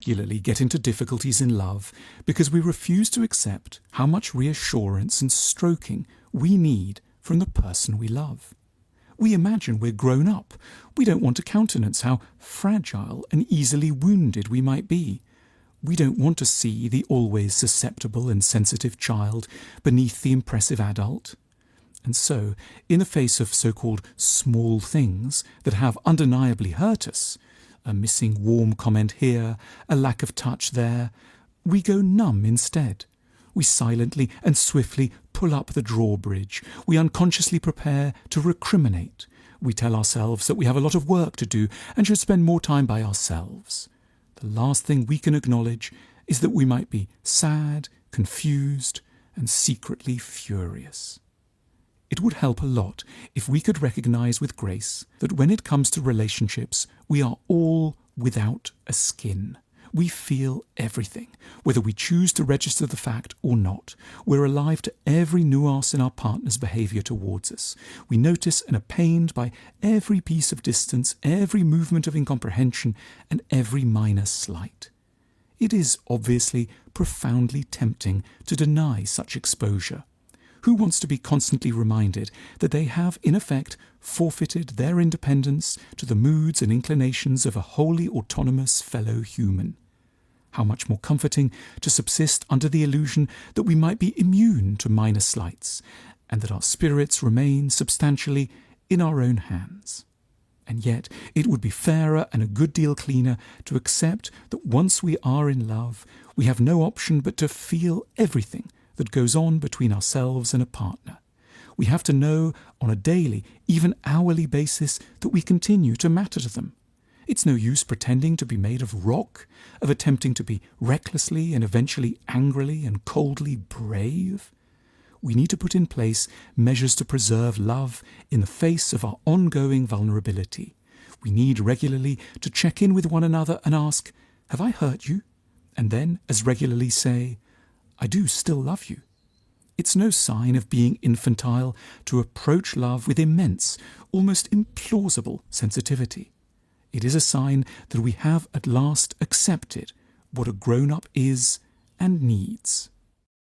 Regularly get into difficulties in love because we refuse to accept how much reassurance and stroking we need from the person we love. We imagine we're grown up. We don't want to countenance how fragile and easily wounded we might be. We don't want to see the always susceptible and sensitive child beneath the impressive adult. And so, in the face of so-called small things that have undeniably hurt us, a missing warm comment here, a lack of touch there, we go numb instead. We silently and swiftly pull up the drawbridge. We unconsciously prepare to recriminate. We tell ourselves that we have a lot of work to do and should spend more time by ourselves. The last thing we can acknowledge is that we might be sad, confused, and secretly furious. It would help a lot if we could recognize with grace that when it comes to relationships, we are all without a skin. We feel everything, whether we choose to register the fact or not. We're alive to every nuance in our partner's behavior towards us. We notice and are pained by every piece of distance, every movement of incomprehension, and every minor slight. It is obviously profoundly tempting to deny such exposure. Who wants to be constantly reminded that they have, in effect, forfeited their independence to the moods and inclinations of a wholly autonomous fellow human? How much more comforting to subsist under the illusion that we might be immune to minor slights, and that our spirits remain substantially in our own hands. And yet it would be fairer and a good deal cleaner to accept that once we are in love, we have no option but to feel everything that goes on between ourselves and a partner. We have to know on a daily, even hourly basis that we continue to matter to them. It's no use pretending to be made of rock, of attempting to be recklessly and eventually angrily and coldly brave. We need to put in place measures to preserve love in the face of our ongoing vulnerability. We need regularly to check in with one another and ask, "Have I hurt you?" And then as regularly say, "I do still love you." It's no sign of being infantile to approach love with immense, almost implausible sensitivity. It is a sign that we have at last accepted what a grown-up is and needs.